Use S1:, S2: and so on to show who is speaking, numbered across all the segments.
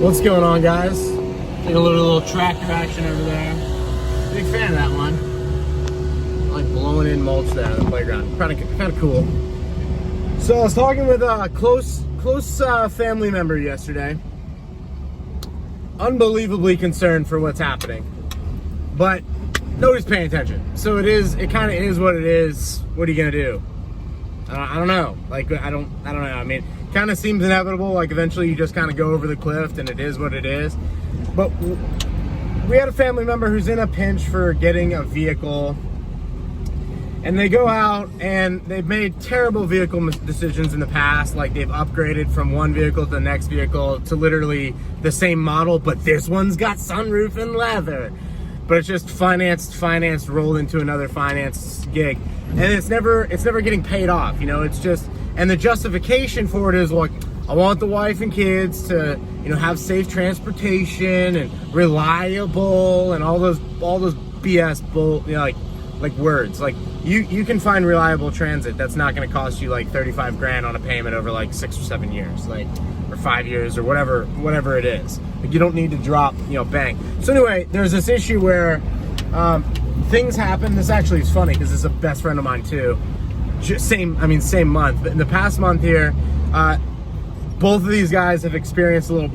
S1: What's going on, guys? Take a little tractor action over there. Big fan of that one. I like blowing in mulch there on the playground. Kind of cool. So I was talking with a close family member yesterday. Unbelievably concerned for what's happening, but nobody's paying attention. So it kind of is what it is. What are you gonna do? I don't know. Like I don't know. I mean, kind of seems inevitable. Like eventually you just kind of go over the cliff, and it is what it is. But we had a family member who's in a pinch for getting a vehicle, and they go out and they've made terrible vehicle decisions in the past. Like they've upgraded from one vehicle to the next vehicle to literally the same model, but this one's got sunroof and leather. But it's just financed, rolled into another finance gig, and it's never getting paid off. You know, it's just, and the justification for it is like, I want the wife and kids to, have safe transportation and reliable and all those BS bull, like words. Like you can find reliable transit that's not going to cost you like 35 grand on a payment over like 6 or 7 years, like, or 5 years or whatever it is. Like you don't need to drop, bank. So anyway, there's this issue where things happen. This actually is funny because this is a best friend of mine too. Same month. But in the past month here, both of these guys have experienced a little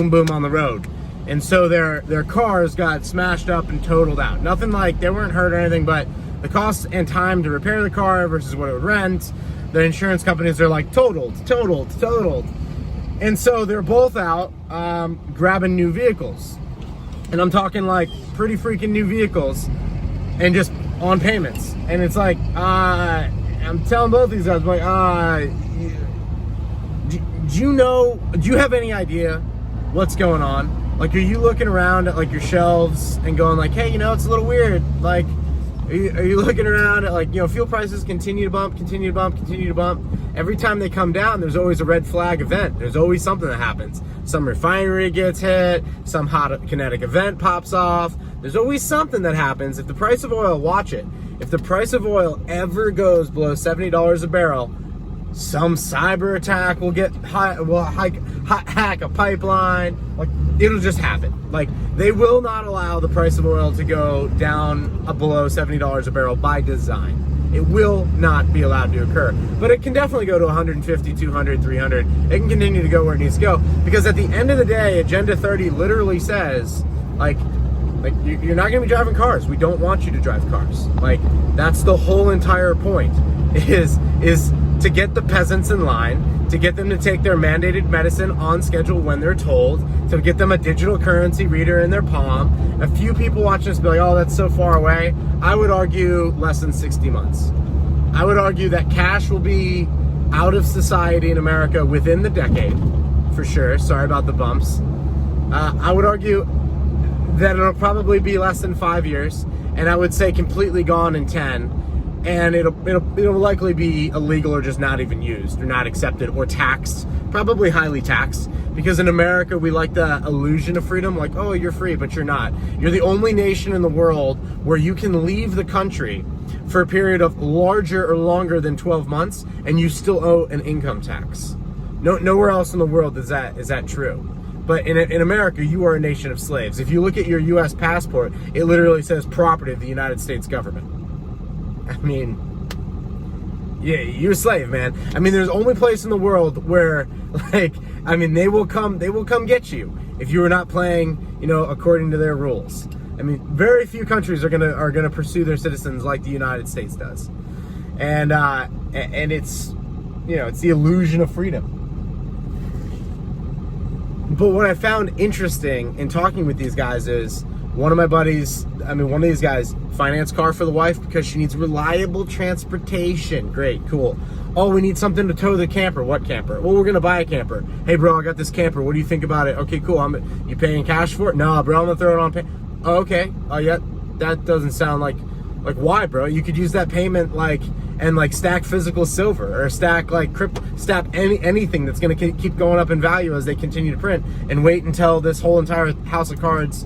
S1: boom on the road. And so their cars got smashed up and totaled out. Nothing like they weren't hurt or anything, but the cost and time to repair the car versus what it would rent, the insurance companies are like totaled. And so they're both out grabbing new vehicles. And I'm talking like pretty freaking new vehicles and just on payments. And it's like, I'm telling both these guys, like, do you have any idea what's going on? Like, are you looking around at like your shelves and going like, hey, it's a little weird. Like, are you looking around at like, fuel prices continue to bump. Every time they come down, there's always a red flag event. There's always something that happens. Some refinery gets hit, some hot kinetic event pops off. There's always something that happens. If the price of oil, watch it. If the price of oil ever goes below $70 a barrel, some cyber attack will hack a pipeline. Like, it'll just happen. Like, they will not allow the price of oil to go down below $70 a barrel by design. It will not be allowed to occur. But it can definitely go to 150, 200, 300. It can continue to go where it needs to go. Because at the end of the day, Agenda 30 literally says, like you're not going to be driving cars. We don't want you to drive cars. Like, that's the whole entire point, is to get the peasants in line, to get them to take their mandated medicine on schedule when they're told, to get them a digital currency reader in their palm. A few people watching this be like, oh, that's so far away. I would argue less than 60 months. I would argue that cash will be out of society in America within the decade, for sure. Sorry about the bumps. I would argue that it'll probably be less than 5 years, and I would say completely gone in 10. And it'll likely be illegal or just not even used or not accepted or taxed, probably highly taxed, because in America we like the illusion of freedom, like, oh, you're free, but you're not. You're the only nation in the world where you can leave the country for a period of larger or longer than 12 months and you still owe an income tax. Nowhere else in the world is that true. But in America, you are a nation of slaves. If you look at your U.S. passport, it literally says property of the United States government. I mean, yeah, you're a slave, man. I mean, there's only place in the world where, like, I mean, they will come get you if you are not playing, according to their rules. I mean, very few countries are gonna pursue their citizens like the United States does, and it's, it's the illusion of freedom. But what I found interesting in talking with these guys is one of these guys financed car for the wife because she needs reliable transportation. Great, cool. Oh, we need something to tow the camper. What camper? Well, we're gonna buy a camper. Hey, bro, I got this camper. What do you think about it? Okay, cool. You paying cash for it? No, bro, I'm gonna throw it on pay. Oh, okay. Oh, yeah. That doesn't sound like why, bro? You could use that payment and stack physical silver or stack anything that's going to keep going up in value as they continue to print, and wait until this whole entire house of cards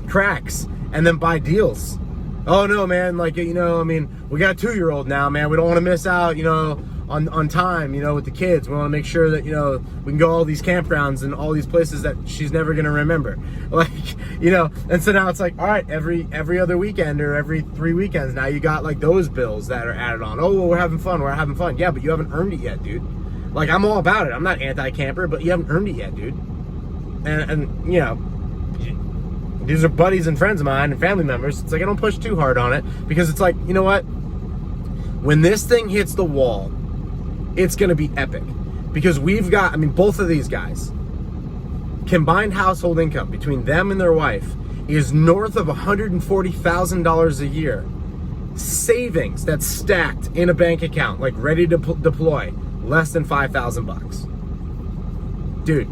S1: cracks and then buy deals. Oh no, man, we got a 2-year-old now, man. We don't want to miss out, on time, you know, with the kids. We want to make sure that, you know, we can go all these campgrounds and all these places that she's never going to remember. Like, you know, and so now it's like, all right, every other weekend or every 3 weekends, now you got like those bills that are added on. Oh, well, we're having fun. Yeah, but you haven't earned it yet, dude. Like, I'm all about it. I'm not anti-camper, but you haven't earned it yet, dude. And you know, these are buddies and friends of mine and family members. It's like, I don't push too hard on it, because it's like, you know what? When this thing hits the wall, it's going to be epic, because we've got, I mean, both of these guys, combined household income between them and their wife is north of $140,000 a year. Savings that's stacked in a bank account, like ready to deploy, less than $5,000. Dude,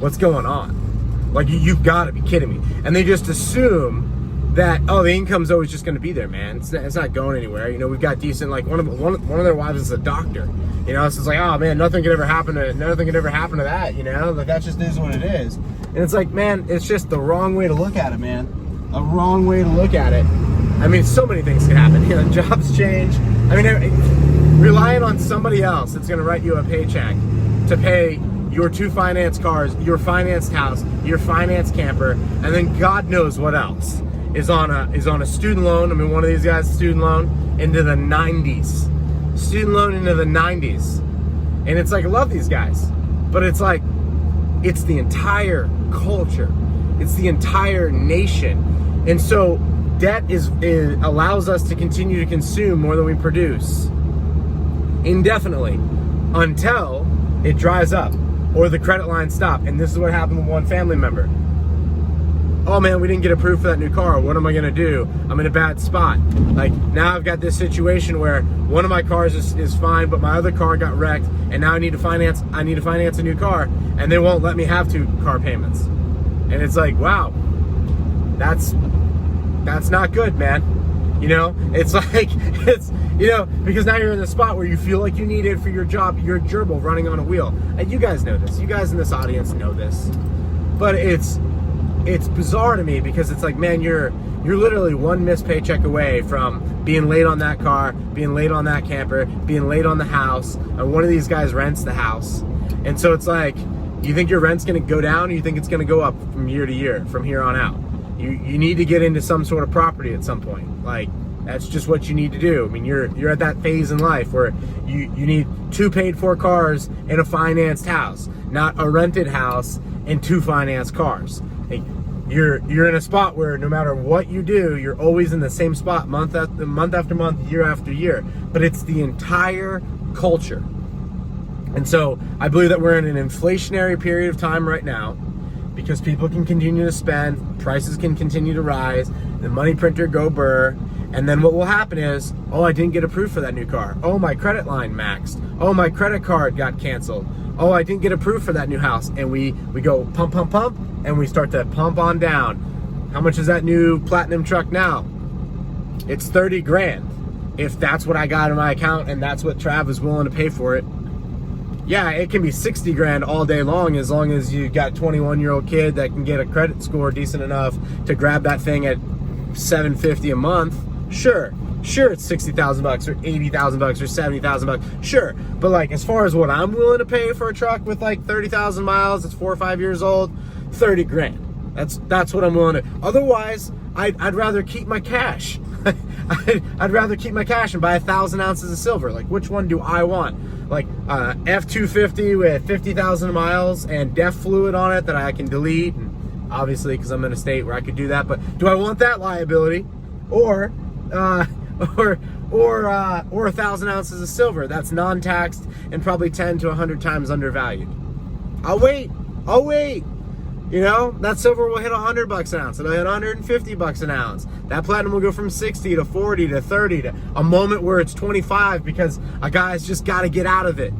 S1: what's going on? Like, you've got to be kidding me. And they just assume that, oh, the income's always just going to be there, man. It's not going anywhere. You know, we've got decent, like, one of their wives is a doctor. You know, so it's like, oh man, nothing could ever happen to that. You know, like, that just is what it is. And it's like, man, it's just the wrong way to look at it, man. A wrong way to look at it. I mean, so many things can happen. You know, jobs change. I mean, relying on somebody else that's going to write you a paycheck to pay your 2 financed cars, your financed house, your financed camper, and then God knows what else is on a student loan. I mean, one of these guys, student loan into the 90s. Student loan into the 90s. And it's like, I love these guys, but it's like, it's the entire culture. It's the entire nation. And so debt allows us to continue to consume more than we produce indefinitely until it dries up or the credit lines stop. And this is what happened with one family member. Oh man, we didn't get approved for that new car. What am I gonna do? I'm in a bad spot. Like, now I've got this situation where one of my cars is fine, but my other car got wrecked, and now I need to finance a new car, and they won't let me have 2 car payments. And it's like, wow, that's not good, man. You know, it's like, it's, you know, because now you're in the spot where you feel like you need it for your job. You're a gerbil running on a wheel. And you guys know this. You guys in this audience know this. But it's bizarre to me, because it's like, man, you're literally one missed paycheck away from being late on that car, being late on that camper, being late on the house, and one of these guys rents the house. And so it's like, you think your rent's gonna go down, or you think it's gonna go up from year to year, from here on out? You need to get into some sort of property at some point. Like, that's just what you need to do. I mean, you're at that phase in life where you need 2 paid for cars and a financed house, not a rented house and 2 financed cars. Like, you're in a spot where no matter what you do, you're always in the same spot month after month, year after year. But it's the entire culture. And so I believe that we're in an inflationary period of time right now, because people can continue to spend, prices can continue to rise, the money printer go burr, and then what will happen is, oh, I didn't get approved for that new car. Oh, my credit line maxed. Oh, my credit card got canceled. Oh, I didn't get approved for that new house. And we go pump, pump, pump, and we start to pump on down. How much is that new platinum truck now? It's 30 grand. If that's what I got in my account and that's what Trav is willing to pay for it. Yeah, it can be 60 grand all day long, as you got a 21-year-old kid that can get a credit score decent enough to grab that thing at $750 a month. Sure, it's $60,000 or $80,000 or $70,000. Sure, but like, as far as what I'm willing to pay for a truck with like 30,000 miles, it's 4 or 5 years old, 30 grand. That's what I'm willing to. Otherwise, I'd rather keep my cash. I'd rather keep my cash and buy 1,000 ounces of silver. Like, which one do I want? Like, F-250 with 50,000 miles and DEF fluid on it that I can delete, and obviously because I'm in a state where I could do that. But do I want that liability, or 1,000 ounces of silver that's non-taxed and probably 10 to 100 times undervalued? I'll wait. You know, that silver will hit $100 an ounce. It'll hit $150 an ounce. That platinum will go from 60 to 40 to 30 to a moment where it's 25, because a guy's just got to get out of it.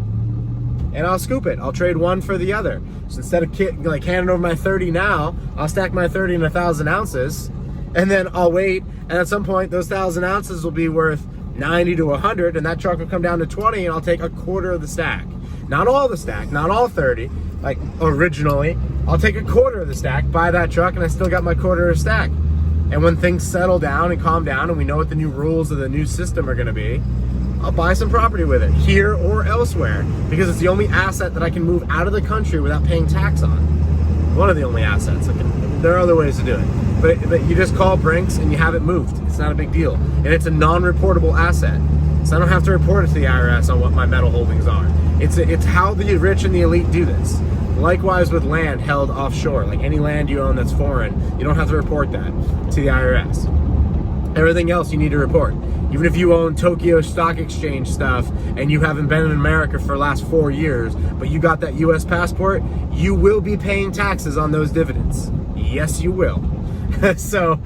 S1: And I'll scoop it. I'll trade one for the other. So instead of handing over my 30 now, I'll stack my 30 in 1,000 ounces, and then I'll wait. And at some point, those 1,000 ounces will be worth 90 to 100, and that truck will come down to 20, and I'll take a quarter of the stack. Not all the stack, not all 30, like originally. I'll take a quarter of the stack, buy that truck, and I still got my quarter of the stack. And when things settle down and calm down and we know what the new rules of the new system are going to be, I'll buy some property with it, here or elsewhere, because it's the only asset that I can move out of the country without paying tax on. One of the only assets. There are other ways to do it. But you just call Brinks and you have it moved. It's not a big deal. And it's a non-reportable asset. So I don't have to report it to the IRS on what my metal holdings are. It's how the rich and the elite do this. Likewise with land held offshore. Like any land you own that's foreign, you don't have to report that to the IRS. Everything else you need to report. Even if you own Tokyo Stock Exchange stuff and you haven't been in America for the last 4 years, but you got that US passport, you will be paying taxes on those dividends. Yes, you will. So,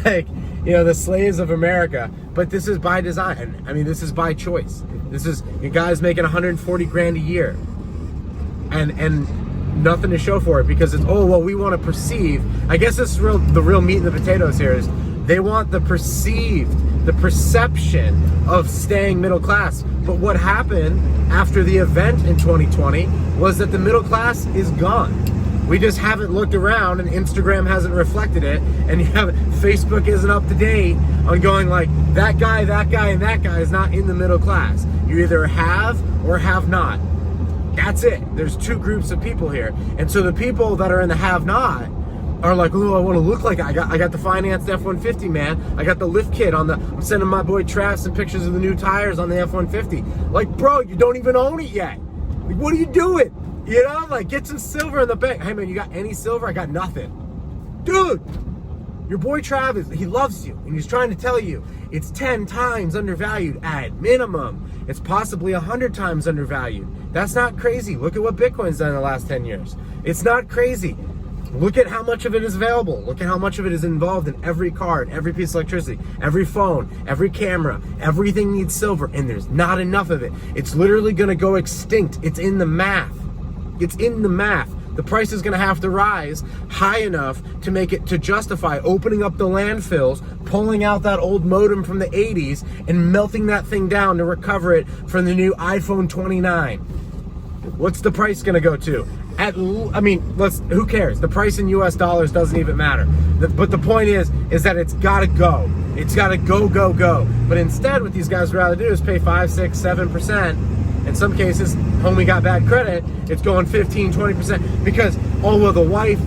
S1: like, you know, the slaves of America, but this is by design. I mean, this is by choice. This is, you guys making 140 grand a year and nothing to show for it because it's, oh, well, we want to perceive. I guess this is the real meat and the potatoes here is they want the perception of staying middle class. But what happened after the event in 2020 was that the middle class is gone. We just haven't looked around and Instagram hasn't reflected it, and Facebook isn't up to date on going like, that guy, and that guy is not in the middle class. You either have or have not. That's it. There's two groups of people here. And so the people that are in the have not are like, oh, I want to look like I got the financed F-150, man. I got the lift kit on I'm sending my boy Trav some pictures of the new tires on the F-150. Like, bro, you don't even own it yet. Like, what are you doing? You know, like, get some silver in the bank. Hey, man, you got any silver? I got nothing. Dude, your boy Travis, he loves you, and he's trying to tell you it's 10 times undervalued at minimum. It's possibly 100 times undervalued. That's not crazy. Look at what Bitcoin's done in the last 10 years. It's not crazy. Look at how much of it is available. Look at how much of it is involved in every card, every piece of electricity, every phone, every camera. Everything needs silver, and there's not enough of it. It's literally going to go extinct. It's in the math. It's in the math. The price is going to have to rise high enough to make it to justify opening up the landfills, pulling out that old modem from the 80s, and melting that thing down to recover it from the new iPhone 29. What's the price going to go to? Who cares? The price in US dollars doesn't even matter. But the point is that it's got to go. It's got to go. But instead, what these guys would rather do is pay 5, 6, 7%. In some cases, homie got bad credit, it's going 15, 20% because, oh, well, the wife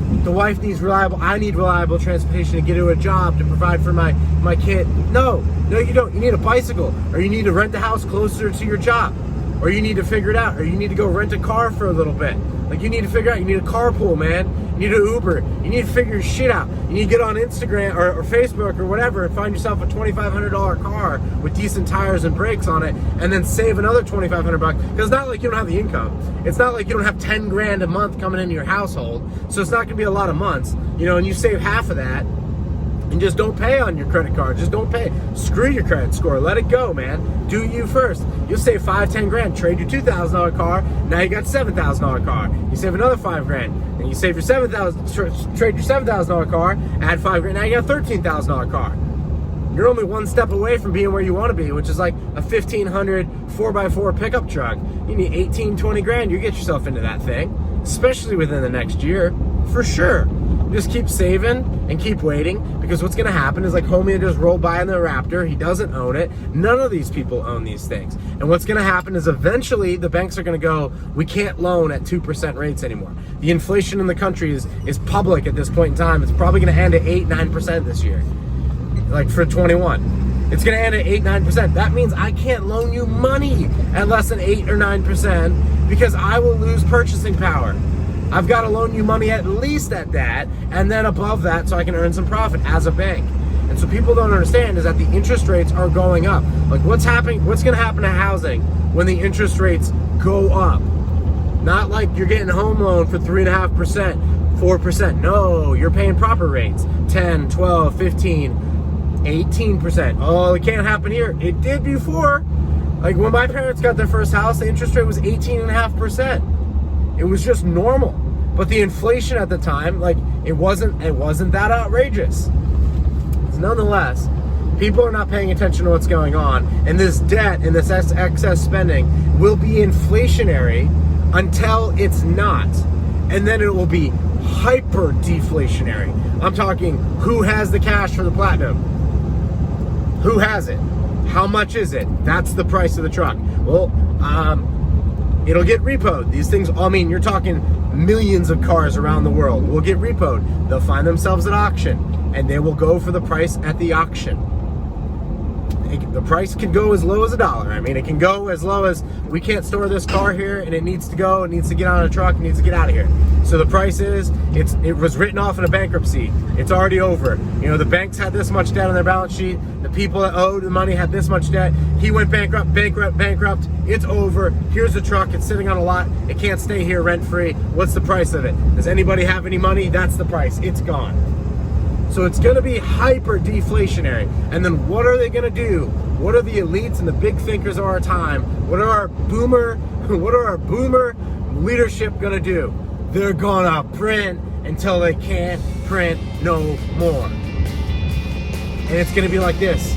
S1: needs I need reliable transportation to get to a job to provide for my kid. No, you don't. You need a bicycle, or you need to rent a house closer to your job, or you need to figure it out, or you need to go rent a car for a little bit. Like, you need to figure out, you need a carpool, man. You need an Uber. You need to figure your shit out. You need to get on Instagram or Facebook or whatever and find yourself a $2,500 car with decent tires and brakes on it, and then save another $2,500 bucks. Because it's not like you don't have the income. It's not like you don't have 10 grand a month coming into your household. So it's not going to be a lot of months, you know, and you save half of that. And just don't pay on your credit card. Just don't pay. Screw your credit score. Let it go, man. Do you first. You'll save 5, 10 grand. Trade your $2,000 car. Now you got $7,000 car. You save another 5 grand. Then you save your trade your $7,000 car. Add 5 grand. Now you got a $13,000 car. You're only one step away from being where you want to be, which is like a 1,500 4x4 pickup truck. You need 18, 20 grand. You get yourself into that thing, especially within the next year, for sure. Just keep saving and keep waiting, because what's going to happen is, like, homie just rolled by in the Raptor. He doesn't own it. None of these people own these things. And what's going to happen is eventually the banks are going to go, we can't loan at 2% rates anymore. The inflation in the country is public at this point in time. It's probably going to end at 8, 9% this year, like for 21. It's going to end at 8, 9%. That means I can't loan you money at less than 8 or 9% because I will lose purchasing power. I've got to loan you money at least at that, and then above that, so I can earn some profit as a bank. And so people don't understand is that the interest rates are going up. Like, what's happening? What's going to happen to housing when the interest rates go up? Not like you're getting a home loan for 3.5%, 4%. No, you're paying proper rates. 10, 12, 15, 18%. Oh, it can't happen here. It did before. Like, when my parents got their first house, the interest rate was 18.5%. It was just normal. But the inflation at the time, like, it wasn't that outrageous. Nonetheless, people are not paying attention to what's going on, and this debt and this excess spending will be inflationary until it's not. And then it will be hyper deflationary. I'm talking, who has the cash for the platinum? Who has it? How much is it? That's the price of the truck. Well, it'll get repoed. These things, I mean, you're talking millions of cars around the world will get repoed. They'll find themselves at auction, and they will go for the price at the auction. The price can go as low as $1. I mean, it can go as low as, we can't store this car here, and it needs to go, it needs to get on a truck, it needs to get out of here. So the price is, it was written off in a bankruptcy. It's already over. You know, the banks had this much debt on their balance sheet. The people that owed the money had this much debt. He went bankrupt. It's over. Here's the truck. It's sitting on a lot. It can't stay here rent-free. What's the price of it? Does anybody have any money? That's the price. It's gone. So it's going to be hyper deflationary. And then what are they going to do? What are the elites and the big thinkers of our time? What are our boomer leadership going to do? They're going to print until they can't print no more. And it's going to be like this.